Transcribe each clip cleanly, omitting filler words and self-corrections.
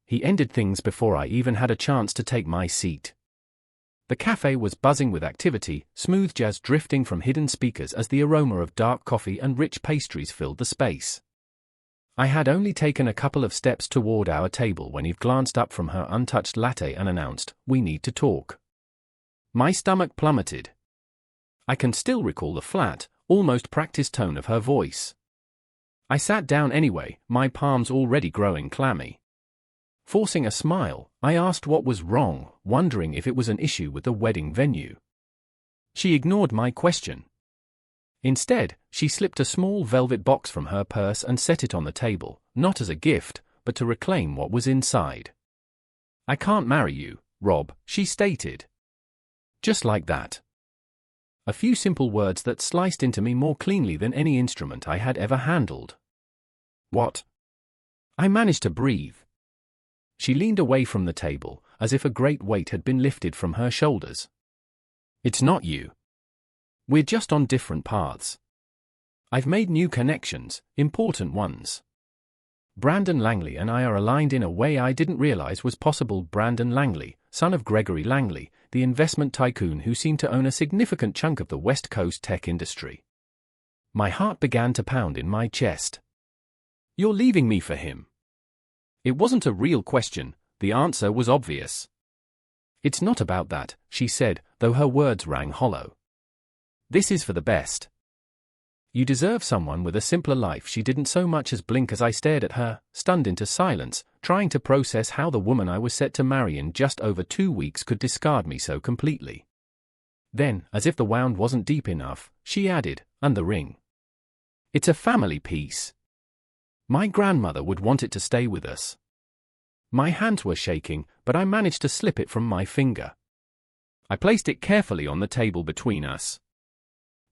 He ended things before I even had a chance to take my seat. The cafe was buzzing with activity, smooth jazz drifting from hidden speakers as the aroma of dark coffee and rich pastries filled the space. I had only taken a couple of steps toward our table when Eve glanced up from her untouched latte and announced, "We need to talk." My stomach plummeted. I can still recall the flat, almost practiced tone of her voice. I sat down anyway, my palms already growing clammy. Forcing a smile, I asked what was wrong, wondering if it was an issue with the wedding venue. She ignored my question. Instead, she slipped a small velvet box from her purse and set it on the table, not as a gift, but to reclaim what was inside. "I can't marry you, Rob," she stated. Just like that. A few simple words that sliced into me more cleanly than any instrument I had ever handled. "What?" I managed to breathe. She leaned away from the table, as if a great weight had been lifted from her shoulders. "It's not you. We're just on different paths. I've made new connections, important ones. Brandon Langley and I are aligned in a way I didn't realize was possible." Brandon Langley, son of Gregory Langley, the investment tycoon who seemed to own a significant chunk of the West Coast tech industry. My heart began to pound in my chest. "You're leaving me for him?" It wasn't a real question, the answer was obvious. "It's not about that," she said, though her words rang hollow. "This is for the best. You deserve someone with a simpler life." She didn't so much as blink as I stared at her, stunned into silence, trying to process how the woman I was set to marry in just over 2 weeks could discard me so completely. Then, as if the wound wasn't deep enough, she added, "And the ring. It's a family piece. My grandmother would want it to stay with us." My hands were shaking, but I managed to slip it from my finger. I placed it carefully on the table between us.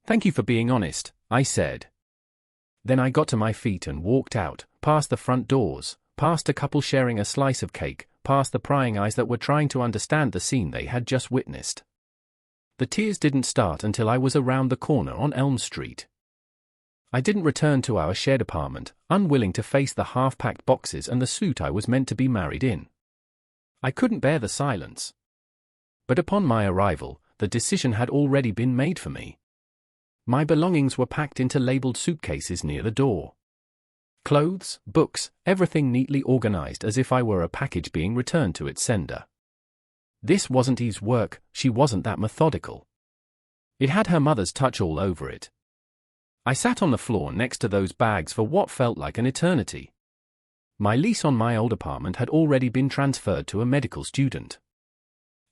"Thank you for being honest," I said. Then I got to my feet and walked out, past the front doors, past a couple sharing a slice of cake, past the prying eyes that were trying to understand the scene they had just witnessed. The tears didn't start until I was around the corner on Elm Street. I didn't return to our shared apartment, unwilling to face the half-packed boxes and the suit I was meant to be married in. I couldn't bear the silence. But upon my arrival, the decision had already been made for me. My belongings were packed into labeled suitcases near the door. Clothes, books, everything neatly organized as if I were a package being returned to its sender. This wasn't Eve's work, she wasn't that methodical. It had her mother's touch all over it. I sat on the floor next to those bags for what felt like an eternity. My lease on my old apartment had already been transferred to a medical student.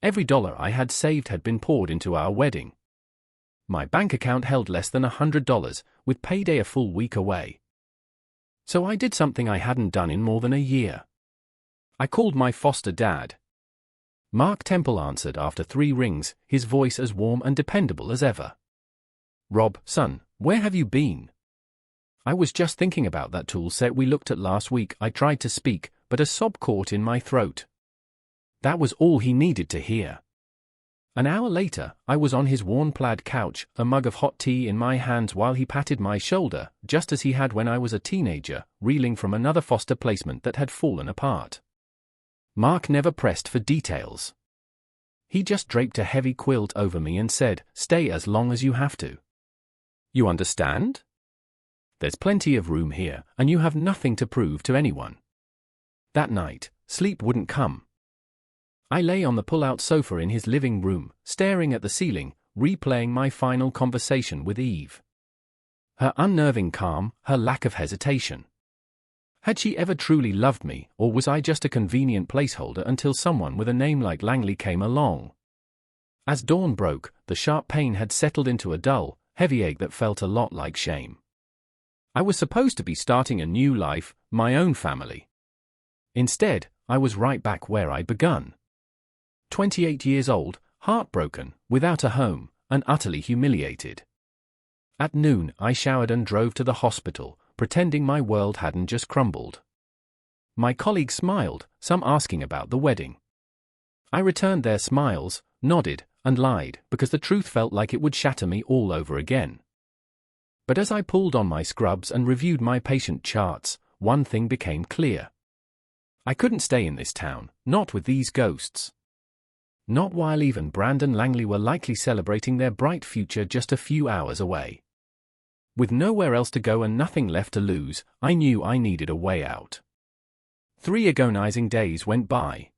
Every dollar I had saved had been poured into our wedding. My bank account held less than $100, with payday a full week away. So I did something I hadn't done in more than a year. I called my foster dad. Mark Temple answered after 3 rings, his voice as warm and dependable as ever. "Rob, son, where have you been?" "I was just thinking about that tool set we looked at last week." I tried to speak, but a sob caught in my throat. That was all he needed to hear. An hour later, I was on his worn plaid couch, a mug of hot tea in my hands while he patted my shoulder, just as he had when I was a teenager, reeling from another foster placement that had fallen apart. Mark never pressed for details. He just draped a heavy quilt over me and said, "Stay as long as you have to. You understand? There's plenty of room here, and you have nothing to prove to anyone." That night, sleep wouldn't come. I lay on the pull-out sofa in his living room, staring at the ceiling, replaying my final conversation with Eve. Her unnerving calm, her lack of hesitation. Had she ever truly loved me, or was I just a convenient placeholder until someone with a name like Langley came along? As dawn broke, the sharp pain had settled into a dull, heavy ache that felt a lot like shame. I was supposed to be starting a new life, my own family. Instead, I was right back where I'd begun. 28 years old, heartbroken, without a home, and utterly humiliated. At noon, I showered and drove to the hospital, pretending my world hadn't just crumbled. My colleagues smiled, some asking about the wedding. I returned their smiles, nodded, and lied, because the truth felt like it would shatter me all over again. But as I pulled on my scrubs and reviewed my patient charts, one thing became clear. I couldn't stay in this town, not with these ghosts. Not while even Brandon Langley were likely celebrating their bright future just a few hours away. With nowhere else to go and nothing left to lose, I knew I needed a way out. 3 agonizing days went by.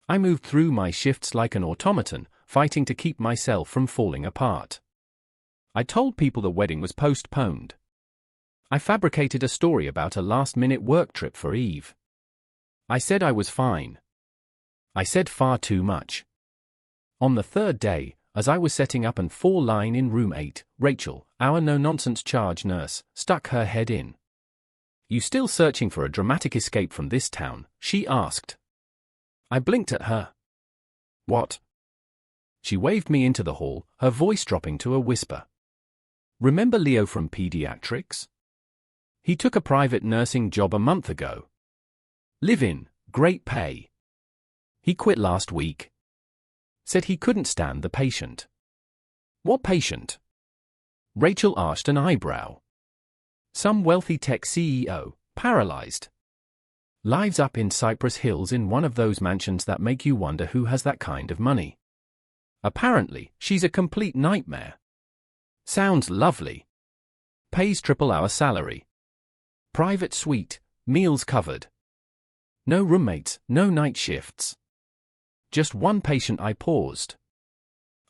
I moved through my shifts like an automaton, fighting to keep myself from falling apart. I told people the wedding was postponed. I fabricated a story about a last-minute work trip for Eve. I said I was fine. I said far too much. On the 3rd day, as I was setting up and fall line in room 8, Rachel, our no-nonsense charge nurse, stuck her head in. "You still searching for a dramatic escape from this town?" she asked. I blinked at her. "What?" She waved me into the hall, her voice dropping to a whisper. "Remember Leo from pediatrics? He took a private nursing job a month ago. Live-in, great pay. He quit last week. Said he couldn't stand the patient." "What patient?" Rachel arched an eyebrow. "Some wealthy tech CEO, paralyzed. Lives up in Cypress Hills in one of those mansions that make you wonder who has that kind of money. Apparently, she's a complete nightmare. Sounds lovely. Pays triple our salary. Private suite, meals covered. No roommates, no night shifts. Just one patient." I paused.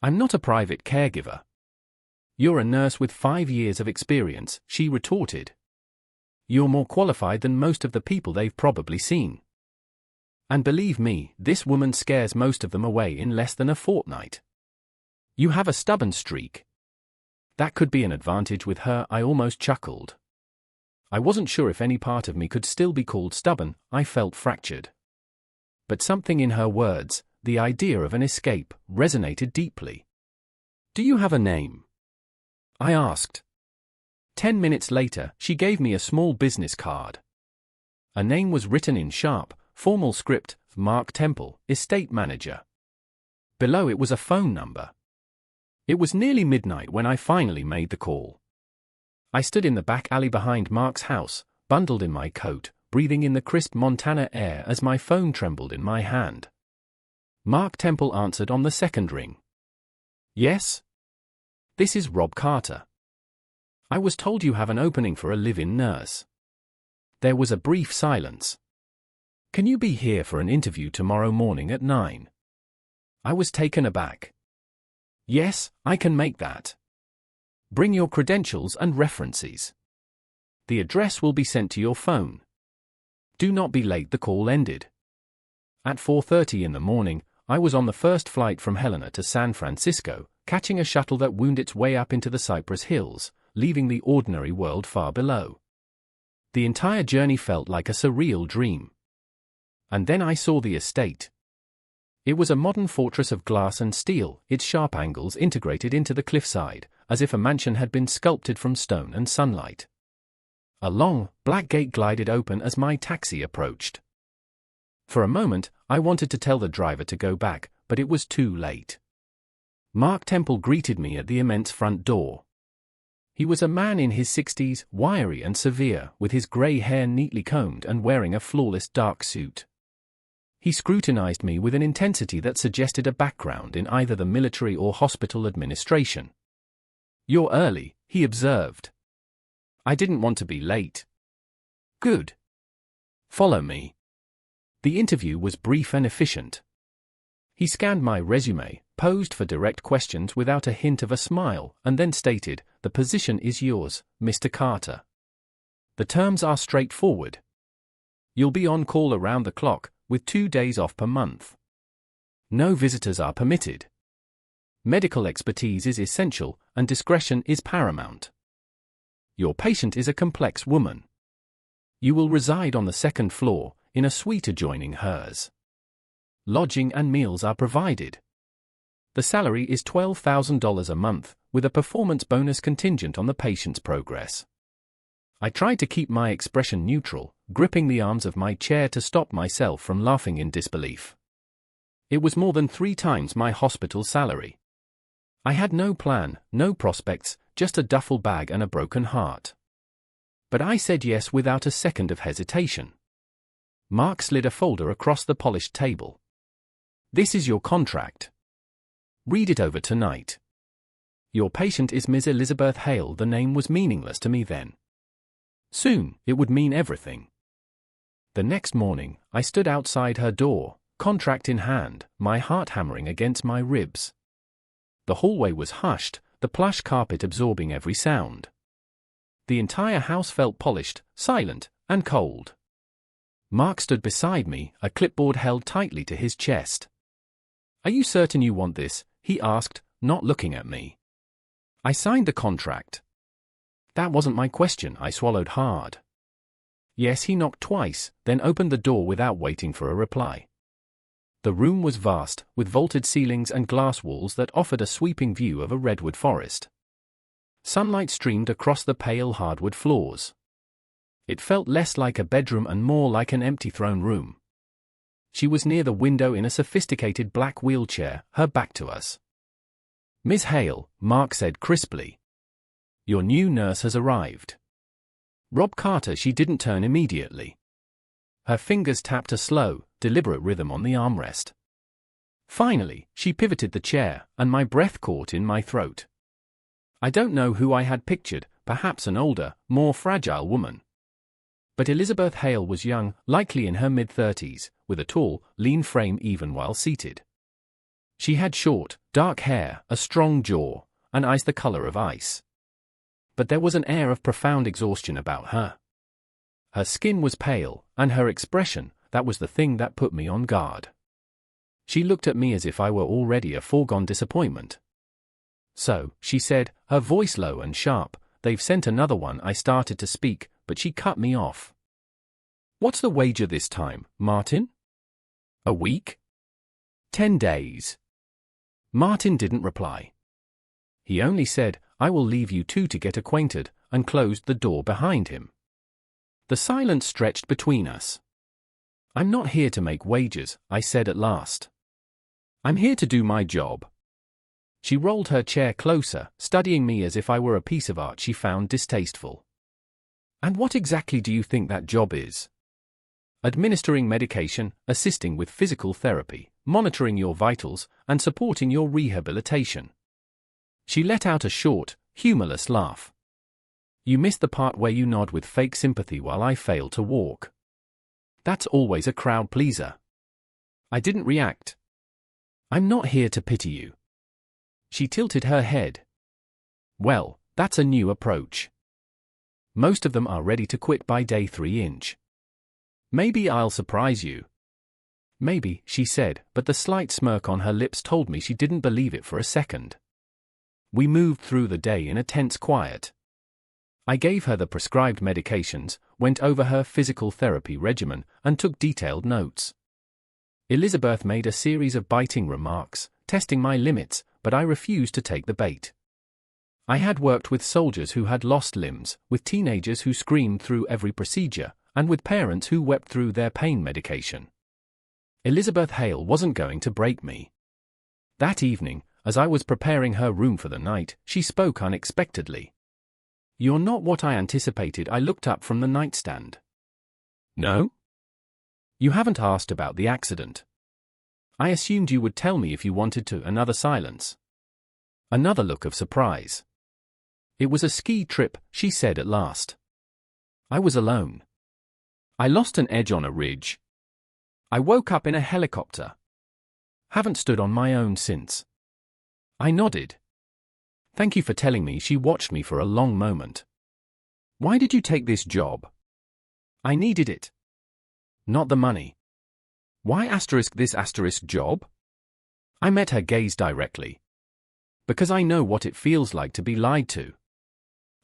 "I'm not a private caregiver." "You're a nurse with 5 years of experience," she retorted. "You're more qualified than most of the people they've probably seen. And believe me, this woman scares most of them away in less than a fortnight. You have a stubborn streak." That could be an advantage with her, I almost chuckled. I wasn't sure if any part of me could still be called stubborn, I felt fractured. But something in her words, the idea of an escape, resonated deeply. "Do you have a name?" I asked. 10 minutes later, she gave me a small business card. A name was written in sharp, formal script: Mark Temple, estate manager. Below it was a phone number. It was nearly midnight when I finally made the call. I stood in the back alley behind Mark's house, bundled in my coat, breathing in the crisp Montana air as my phone trembled in my hand. Mark Temple answered on the 2nd ring. "Yes? This is Rob Carter. I was told you have an opening for a live-in nurse." There was a brief silence. "Can you be here for an interview tomorrow morning at 9? I was taken aback. "Yes, I can make that. Bring your credentials and references. The address will be sent to your phone. Do not be late." The call ended. At 4:30 in the morning, I was on the first flight from Helena to San Francisco, catching a shuttle that wound its way up into the Cypress Hills, leaving the ordinary world far below. The entire journey felt like a surreal dream. And then I saw the estate. It was a modern fortress of glass and steel, its sharp angles integrated into the cliffside, as if a mansion had been sculpted from stone and sunlight. A long, black gate glided open as my taxi approached. For a moment, I wanted to tell the driver to go back, but it was too late. Mark Temple greeted me at the immense front door. He was a man in his 60s, wiry and severe, with his grey hair neatly combed and wearing a flawless dark suit. He scrutinized me with an intensity that suggested a background in either the military or hospital administration. "You're early," he observed. "I didn't want to be late." "Good. Follow me." The interview was brief and efficient. He scanned my resume, posed for direct questions without a hint of a smile, and then stated, "The position is yours, Mr. Carter. The terms are straightforward. You'll be on call around the clock, with 2 days off per month. No visitors are permitted. Medical expertise is essential, and discretion is paramount. Your patient is a complex woman. You will reside on the 2nd floor, in a suite adjoining hers. Lodging and meals are provided. The salary is $12,000 a month, with a performance bonus contingent on the patient's progress." I tried to keep my expression neutral, gripping the arms of my chair to stop myself from laughing in disbelief. It was more than 3 times my hospital salary. I had no plan, no prospects, just a duffel bag and a broken heart. But I said yes without a second of hesitation. Mark slid a folder across the polished table. "This is your contract. Read it over tonight. Your patient is Miss Elizabeth Hale." The name was meaningless to me then. Soon, it would mean everything. The next morning, I stood outside her door, contract in hand, my heart hammering against my ribs. The hallway was hushed, the plush carpet absorbing every sound. The entire house felt polished, silent, and cold. Mark stood beside me, a clipboard held tightly to his chest. "Are you certain you want this?" he asked, not looking at me. I signed the contract. That wasn't my question. I swallowed hard. Yes, he knocked twice, then opened the door without waiting for a reply. The room was vast, with vaulted ceilings and glass walls that offered a sweeping view of a redwood forest. Sunlight streamed across the pale hardwood floors. It felt less like a bedroom and more like an empty throne room. She was near the window in a sophisticated black wheelchair, her back to us. "Miss Hale," Mark said crisply. "Your new nurse has arrived." Rob Carter. She didn't turn immediately. Her fingers tapped a slow, deliberate rhythm on the armrest. Finally, she pivoted the chair, and my breath caught in my throat. I don't know who I had pictured, perhaps an older, more fragile woman. But Elizabeth Hale was young, likely in her mid-30s, with a tall, lean frame even while seated. She had short, dark hair, a strong jaw, and eyes the color of ice. But there was an air of profound exhaustion about her. Her skin was pale, and her expression, that was the thing that put me on guard. She looked at me as if I were already a foregone disappointment. "So," she said, her voice low and sharp, "they've sent another one." I started to speak, but she cut me off. "What's the wager this time, Martin?" "A week?" 10 days. Martin didn't reply. He only said, "I will leave you two to get acquainted," and closed the door behind him. The silence stretched between us. "I'm not here to make wagers," I said at last. "I'm here to do my job." She rolled her chair closer, studying me as if I were a piece of art she found distasteful. "And what exactly do you think that job is?" "Administering medication, assisting with physical therapy, monitoring your vitals, and supporting your rehabilitation." She let out a short, humorless laugh. "You missed the part where you nod with fake sympathy while I fail to walk. That's always a crowd pleaser." I didn't react. "I'm not here to pity you." She tilted her head. "Well, that's a new approach. Most of them are ready to quit by day 3. Maybe I'll surprise you." "Maybe," she said, but the slight smirk on her lips told me she didn't believe it for a second. We moved through the day in a tense quiet. I gave her the prescribed medications, went over her physical therapy regimen, and took detailed notes. Elizabeth made a series of biting remarks, testing my limits, but I refused to take the bait. I had worked with soldiers who had lost limbs, with teenagers who screamed through every procedure, and with parents who wept through their pain medication. Elizabeth Hale wasn't going to break me. That evening, as I was preparing her room for the night, she spoke unexpectedly. "You're not what I anticipated." I looked up from the nightstand. "No? You haven't asked about the accident. I assumed you would tell me if you wanted to." Another silence. Another look of surprise. "It was a ski trip," she said at last. "I was alone. I lost an edge on a ridge. I woke up in a helicopter. Haven't stood on my own since." I nodded. "Thank you for telling me." She watched me for a long moment. "Why did you take this job?" "I needed it. Not the money." "Why this job?" I met her gaze directly. "Because I know what it feels like to be lied to.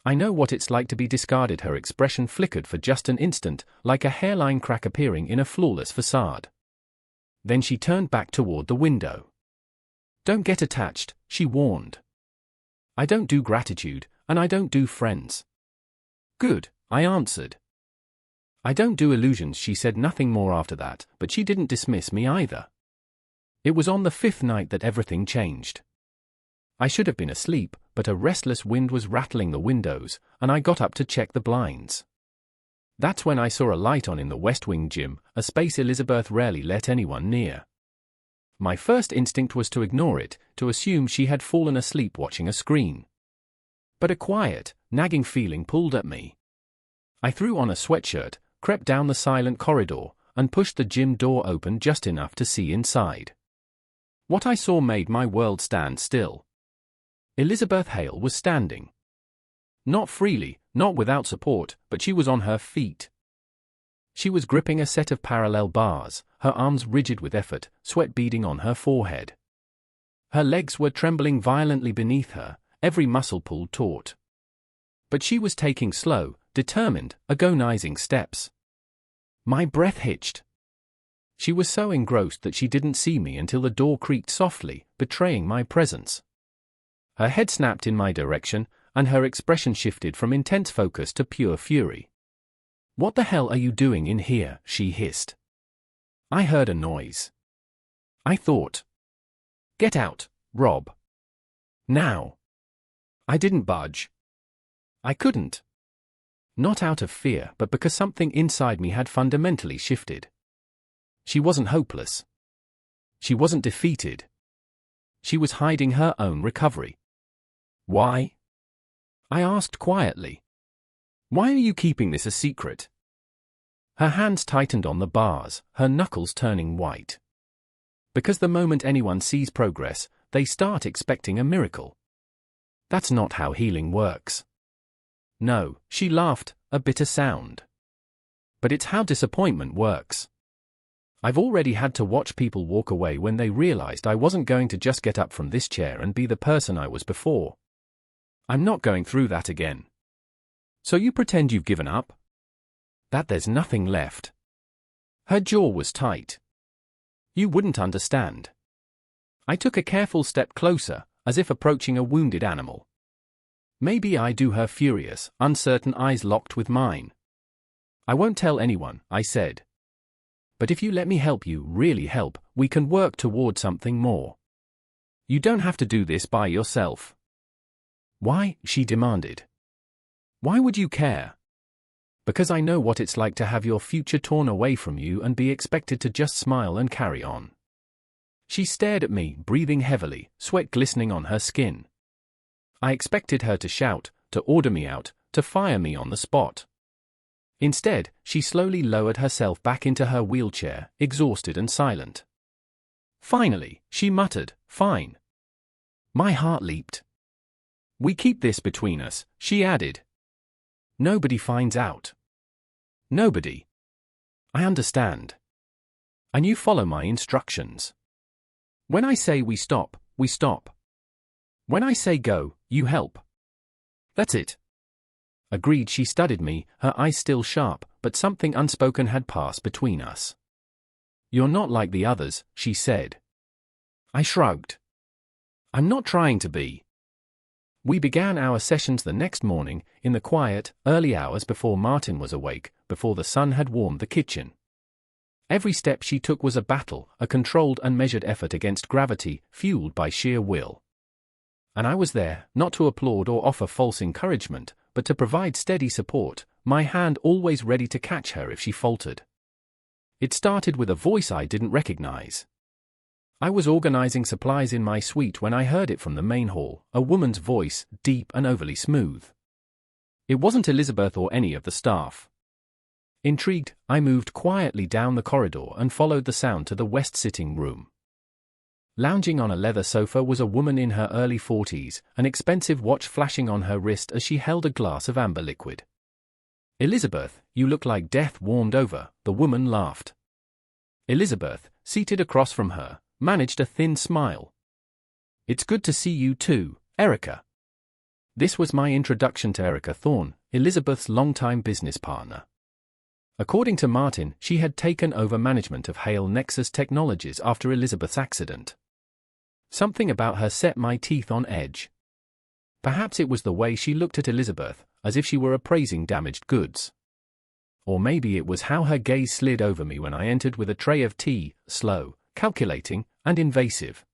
I know what it's like to be discarded." Her expression flickered for just an instant, like a hairline crack appearing in a flawless facade. Then she turned back toward the window. "Don't get attached," she warned. "I don't do gratitude, and I don't do friends." "Good," I answered. "I don't do illusions." She said nothing more after that, but she didn't dismiss me either. It was on the 5th night that everything changed. I should have been asleep, but a restless wind was rattling the windows, and I got up to check the blinds. That's when I saw a light on in the West Wing gym, a space Elizabeth rarely let anyone near. My first instinct was to ignore it, to assume she had fallen asleep watching a screen. But a quiet, nagging feeling pulled at me. I threw on a sweatshirt, crept down the silent corridor, and pushed the gym door open just enough to see inside. What I saw made my world stand still. Elizabeth Hale was standing. Not freely, not without support, but she was on her feet. She was gripping a set of parallel bars, her arms rigid with effort, sweat beading on her forehead. Her legs were trembling violently beneath her, every muscle pulled taut. But she was taking slow, determined, agonizing steps. My breath hitched. She was so engrossed that she didn't see me until the door creaked softly, betraying my presence. Her head snapped in my direction, and her expression shifted from intense focus to pure fury. "What the hell are you doing in here?" she hissed. I heard a noise. I thought, "Get out, Rob. Now." I didn't budge. I couldn't. Not out of fear, but because something inside me had fundamentally shifted. She wasn't hopeless. She wasn't defeated. She was hiding her own recovery. "Why?" I asked quietly. "Why are you keeping this a secret?" Her hands tightened on the bars, her knuckles turning white. Because the moment anyone sees progress, they start expecting a miracle. That's not how healing works. No, she laughed, a bitter sound. But it's how disappointment works. I've already had to watch people walk away when they realized I wasn't going to just get up from this chair and be the person I was before. I'm not going through that again. So you pretend you've given up? That there's nothing left? Her jaw was tight. You wouldn't understand. I took a careful step closer, as if approaching a wounded animal. Maybe I do, her furious, uncertain eyes locked with mine. "I won't tell anyone," I said. "But if you let me help you, really help, we can work toward something more. You don't have to do this by yourself." "Why?" she demanded. "Why would you care?" "Because I know what it's like to have your future torn away from you and be expected to just smile and carry on." She stared at me, breathing heavily, sweat glistening on her skin. I expected her to shout, to order me out, to fire me on the spot. Instead, she slowly lowered herself back into her wheelchair, exhausted and silent. Finally, she muttered, "Fine." My heart leaped. "We keep this between us," she added. "Nobody finds out." "Nobody." "I understand." "And you follow my instructions. When I say we stop, we stop. When I say go, you help. That's it." Agreed. She studied me, her eyes still sharp, but something unspoken had passed between us. "You're not like the others," she said. I shrugged. "I'm not trying to be." We began our sessions the next morning, in the quiet, early hours before Martin was awake, before the sun had warmed the kitchen. Every step she took was a battle, a controlled and measured effort against gravity, fueled by sheer will. And I was there, not to applaud or offer false encouragement, but to provide steady support, my hand always ready to catch her if she faltered. It started with a voice I didn't recognize. I was organizing supplies in my suite when I heard it from the main hall, a woman's voice, deep and overly smooth. It wasn't Elizabeth or any of the staff. Intrigued, I moved quietly down the corridor and followed the sound to the west sitting room. Lounging on a leather sofa was a woman in her early 40s, an expensive watch flashing on her wrist as she held a glass of amber liquid. "Elizabeth, you look like death warmed over," the woman laughed. Elizabeth, seated across from her, managed a thin smile. "It's good to see you too, Erica." This was my introduction to Erica Thorne, Elizabeth's longtime business partner. According to Martin, she had taken over management of Hale Nexus Technologies after Elizabeth's accident. Something about her set my teeth on edge. Perhaps it was the way she looked at Elizabeth, as if she were appraising damaged goods. Or maybe it was how her gaze slid over me when I entered with a tray of tea, slow, calculating, and invasive.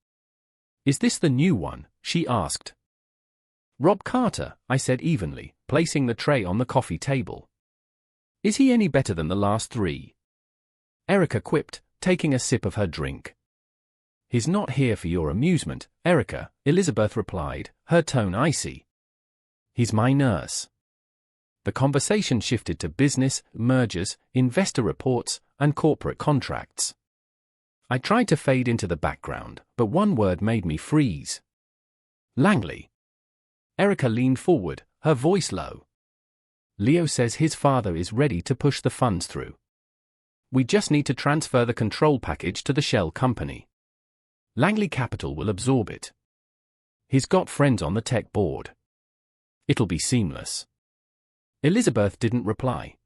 "Is this the new one?" she asked. "Rob Carter," I said evenly, placing the tray on the coffee table. Is he any better than the last three? Erica quipped, taking a sip of her drink. He's not here for your amusement, Erica, Elizabeth replied, her tone icy. He's my nurse. The conversation shifted to business, mergers, investor reports, and corporate contracts. I tried to fade into the background, but one word made me freeze. Langley. Erica leaned forward, her voice low. Leo says his father is ready to push the funds through. We just need to transfer the control package to the shell company. Langley Capital will absorb it. He's got friends on the tech board. It'll be seamless. Elizabeth didn't reply.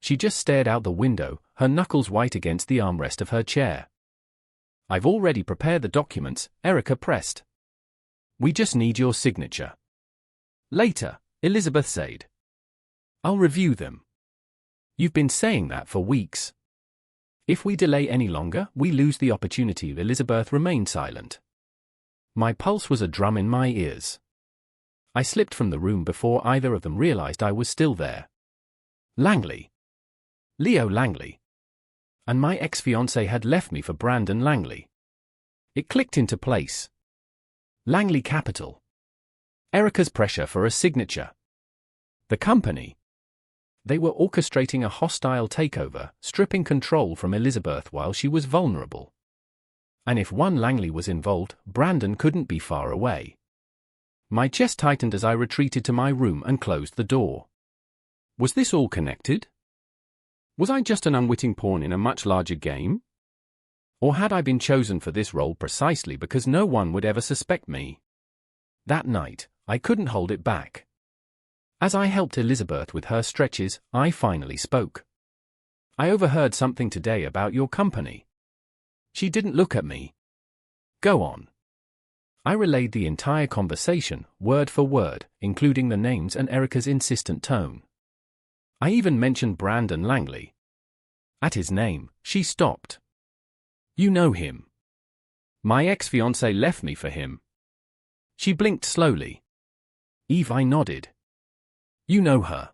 She just stared out the window, her knuckles white against the armrest of her chair. I've already prepared the documents, Erica pressed. We just need your signature. Later, Elizabeth said. I'll review them. You've been saying that for weeks. If we delay any longer, we lose the opportunity. Elizabeth remained silent. My pulse was a drum in my ears. I slipped from the room before either of them realized I was still there. Langley. Leo Langley. And my ex-fiancé had left me for Brandon Langley. It clicked into place. Langley Capital. Erica's pressure for a signature. The company. They were orchestrating a hostile takeover, stripping control from Elizabeth while she was vulnerable. And if one Langley was involved, Brandon couldn't be far away. My chest tightened as I retreated to my room and closed the door. Was this all connected? Was I just an unwitting pawn in a much larger game? Or had I been chosen for this role precisely because no one would ever suspect me? That night, I couldn't hold it back. As I helped Elizabeth with her stretches, I finally spoke. I overheard something today about your company. She didn't look at me. Go on. I relayed the entire conversation, word for word, including the names and Erica's insistent tone. I even mentioned Brandon Langley. At his name, she stopped. You know him. My ex-fiancé left me for him. She blinked slowly. Eve, I nodded. You know her?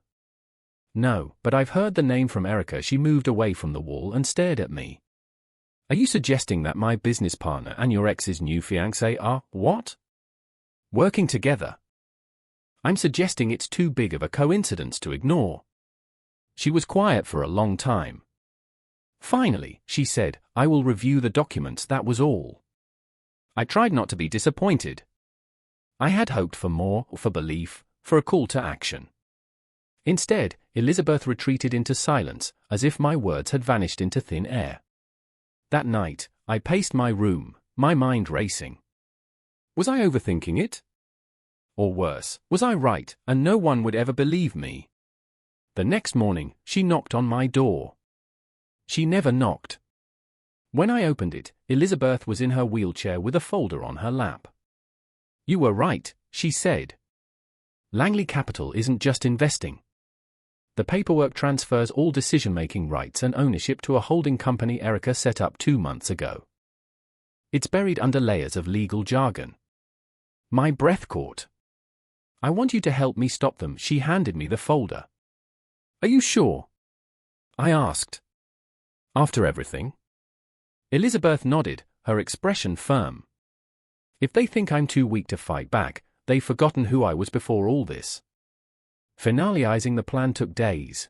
No, but I've heard the name from Erica. She moved away from the wall and stared at me. Are you suggesting that my business partner and your ex's new fiancé are, what? Working together? I'm suggesting it's too big of a coincidence to ignore. She was quiet for a long time. Finally, she said, I will review the documents. That was all. I tried not to be disappointed. I had hoped for more, for belief, for a call to action. Instead, Elizabeth retreated into silence, as if my words had vanished into thin air. That night, I paced my room, my mind racing. Was I overthinking it? Or worse, was I right, and no one would ever believe me? The next morning, she knocked on my door. She never knocked. When I opened it, Elizabeth was in her wheelchair with a folder on her lap. You were right, she said. Langley Capital isn't just investing. The paperwork transfers all decision-making rights and ownership to a holding company Erica set up 2 months ago. It's buried under layers of legal jargon. My breath caught. I want you to help me stop them. She handed me the folder. Are you sure? I asked. After everything? Elizabeth nodded, her expression firm. If they think I'm too weak to fight back, they've forgotten who I was before all this. Finalizing the plan took days.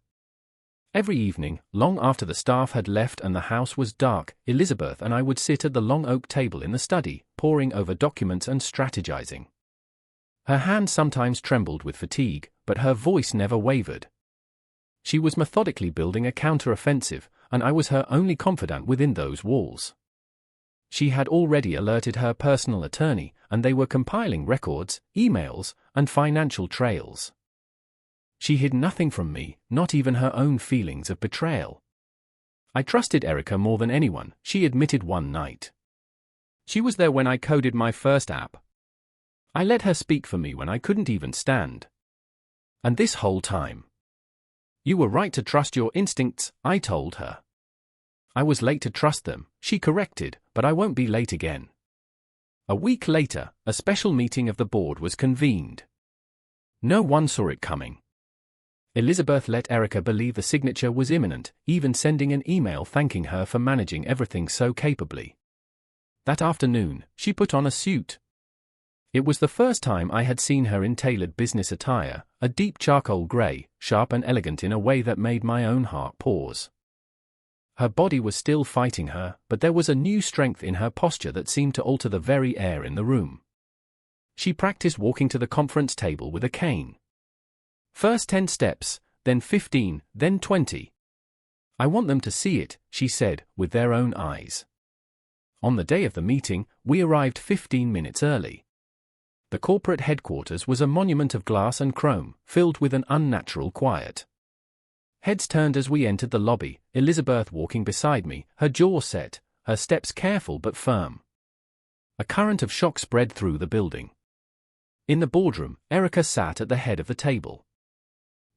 Every evening, long after the staff had left and the house was dark, Elizabeth and I would sit at the long oak table in the study, poring over documents and strategizing. Her hand sometimes trembled with fatigue, but her voice never wavered. She was methodically building a counter-offensive, and I was her only confidant within those walls. She had already alerted her personal attorney, and they were compiling records, emails, and financial trails. She hid nothing from me, not even her own feelings of betrayal. I trusted Erica more than anyone, she admitted one night. She was there when I coded my first app. I let her speak for me when I couldn't even stand. And this whole time. You were right to trust your instincts, I told her. I was late to trust them, she corrected, but I won't be late again. A week later, a special meeting of the board was convened. No one saw it coming. Elizabeth let Erica believe the signature was imminent, even sending an email thanking her for managing everything so capably. That afternoon, she put on a suit. It was the first time I had seen her in tailored business attire, a deep charcoal grey, sharp and elegant in a way that made my own heart pause. Her body was still fighting her, but there was a new strength in her posture that seemed to alter the very air in the room. She practiced walking to the conference table with a cane. First 10 steps, then 15, then 20. I want them to see it, she said, with their own eyes. On the day of the meeting, we arrived 15 minutes early. The corporate headquarters was a monument of glass and chrome, filled with an unnatural quiet. Heads turned as we entered the lobby, Elizabeth walking beside me, her jaw set, her steps careful but firm. A current of shock spread through the building. In the boardroom, Erica sat at the head of the table.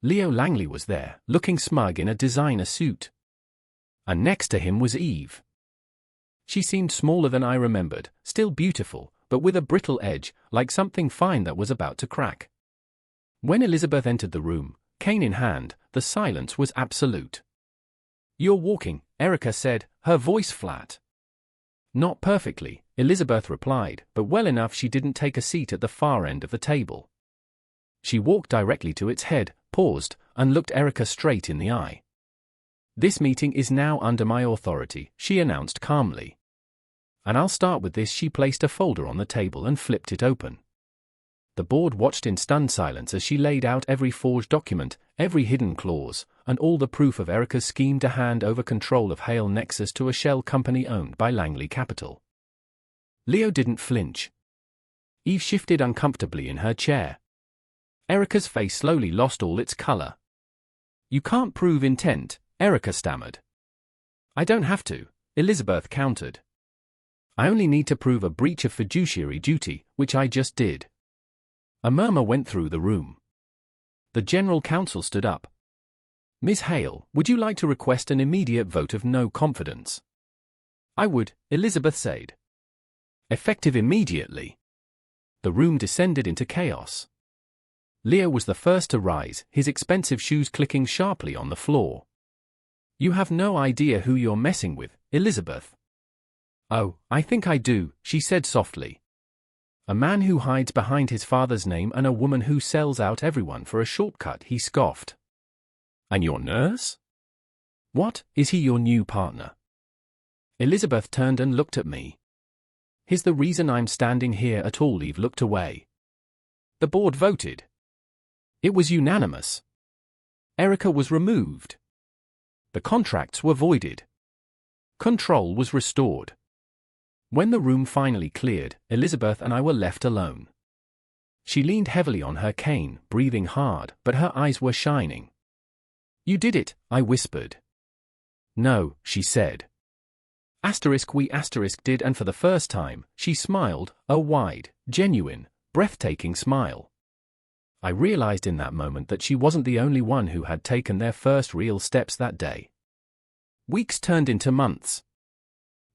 Leo Langley was there, looking smug in a designer suit. And next to him was Eve. She seemed smaller than I remembered, still beautiful, but with a brittle edge, like something fine that was about to crack. When Elizabeth entered the room, cane in hand, the silence was absolute. "You're walking," Erica said, her voice flat. "Not perfectly," Elizabeth replied, but well enough she didn't take a seat at the far end of the table. She walked directly to its head, paused, and looked Erica straight in the eye. "This meeting is now under my authority," she announced calmly. "And I'll start with this." She placed a folder on the table and flipped it open. The board watched in stunned silence as she laid out every forged document, every hidden clause, and all the proof of Erica's scheme to hand over control of Hale Nexus to a shell company owned by Langley Capital. Leo didn't flinch. Eve shifted uncomfortably in her chair. Erica's face slowly lost all its color. "You can't prove intent," Erica stammered. "I don't have to," Elizabeth countered. "I only need to prove a breach of fiduciary duty, which I just did." A murmur went through the room. The general counsel stood up. "Ms. Hale, would you like to request an immediate vote of no confidence?" "I would," Elizabeth said. "Effective immediately." The room descended into chaos. Leo was the first to rise, his expensive shoes clicking sharply on the floor. "You have no idea who you're messing with, Elizabeth." "Oh, I think I do," she said softly. "A man who hides behind his father's name and a woman who sells out everyone for a shortcut," he scoffed. "And your nurse? What, is he your new partner?" Elizabeth turned and looked at me. "He's the reason I'm standing here at all." Eve looked away. The board voted. It was unanimous. Erica was removed. The contracts were voided. Control was restored. When the room finally cleared, Elizabeth and I were left alone. She leaned heavily on her cane, breathing hard, but her eyes were shining. "You did it," I whispered. "No," she said. We did, and for the first time, she smiled, a wide, genuine, breathtaking smile. I realized in that moment that she wasn't the only one who had taken their first real steps that day. Weeks turned into months.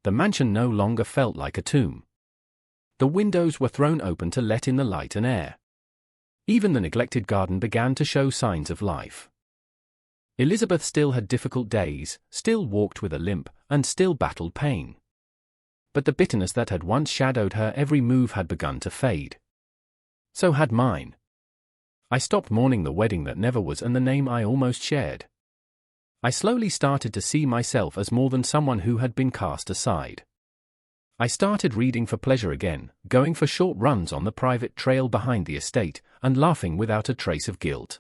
The mansion no longer felt like a tomb. The windows were thrown open to let in the light and air. Even the neglected garden began to show signs of life. Elizabeth still had difficult days, still walked with a limp, and still battled pain. But the bitterness that had once shadowed her every move had begun to fade. So had mine. I stopped mourning the wedding that never was and the name I almost shared. I slowly started to see myself as more than someone who had been cast aside. I started reading for pleasure again, going for short runs on the private trail behind the estate, and laughing without a trace of guilt.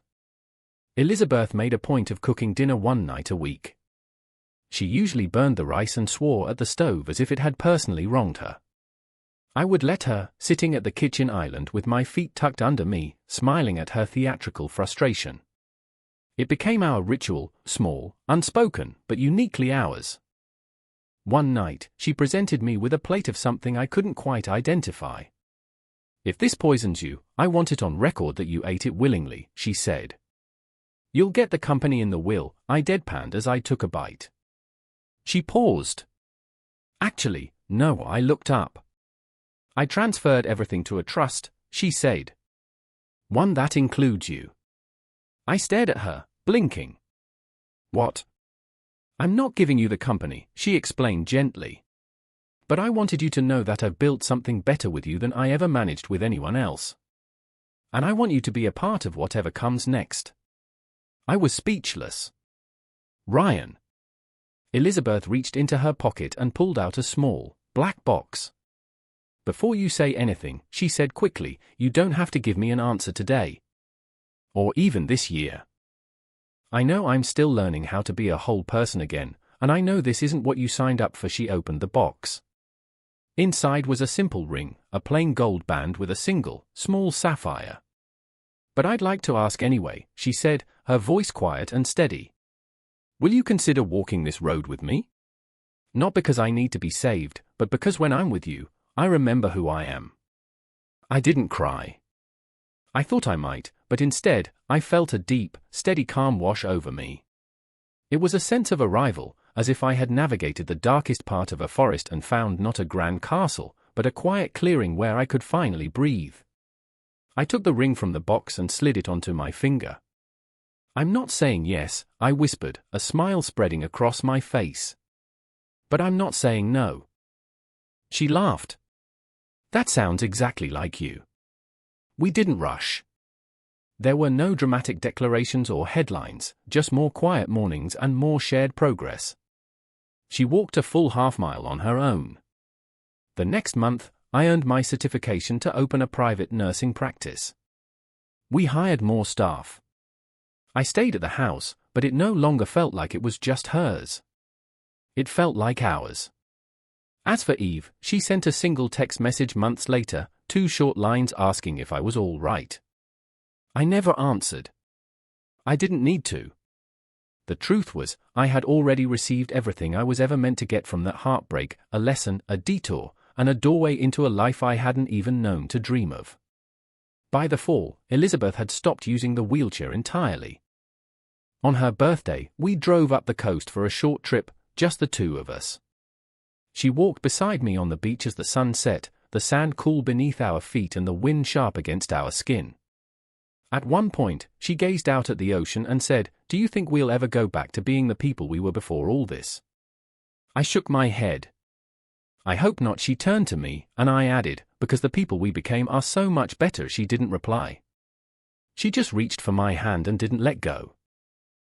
Elizabeth made a point of cooking dinner one night a week. She usually burned the rice and swore at the stove as if it had personally wronged her. I would let her, sitting at the kitchen island with my feet tucked under me, smiling at her theatrical frustration. It became our ritual, small, unspoken, but uniquely ours. One night, she presented me with a plate of something I couldn't quite identify. "If this poisons you, I want it on record that you ate it willingly," she said. "You'll get the company in the will," I deadpanned as I took a bite. She paused. "Actually, no," I looked up. "I transferred everything to a trust," she said. "One that includes you." I stared at her, blinking. "What?" "I'm not giving you the company," she explained gently. "But I wanted you to know that I've built something better with you than I ever managed with anyone else. And I want you to be a part of whatever comes next." I was speechless. "Ryan." Elizabeth reached into her pocket and pulled out a small, black box. "Before you say anything," she said quickly, "you don't have to give me an answer today. Or even this year. I know I'm still learning how to be a whole person again, and I know this isn't what you signed up for." She opened the box. Inside was a simple ring, a plain gold band with a single, small sapphire. "But I'd like to ask anyway," she said, her voice quiet and steady. "Will you consider walking this road with me? Not because I need to be saved, but because when I'm with you, I remember who I am." I didn't cry. I thought I might, but instead, I felt a deep, steady calm wash over me. It was a sense of arrival, as if I had navigated the darkest part of a forest and found not a grand castle, but a quiet clearing where I could finally breathe. I took the ring from the box and slid it onto my finger. "I'm not saying yes," I whispered, a smile spreading across my face. "But I'm not saying no." She laughed. "That sounds exactly like you." We didn't rush. There were no dramatic declarations or headlines, just more quiet mornings and more shared progress. She walked a full half-mile on her own. The next month, I earned my certification to open a private nursing practice. We hired more staff. I stayed at the house, but it no longer felt like it was just hers. It felt like ours. As for Eve, she sent a single text message months later, 2 short lines asking if I was all right. I never answered. I didn't need to. The truth was, I had already received everything I was ever meant to get from that heartbreak, a lesson, a detour, and a doorway into a life I hadn't even known to dream of. By the fall, Elizabeth had stopped using the wheelchair entirely. On her birthday, we drove up the coast for a short trip, just the two of us. She walked beside me on the beach as the sun set, the sand cool beneath our feet and the wind sharp against our skin. At one point, she gazed out at the ocean and said, "Do you think we'll ever go back to being the people we were before all this?" I shook my head. "I hope not." She turned to me, and I added, "because the people we became are so much better." She didn't reply. She just reached for my hand and didn't let go.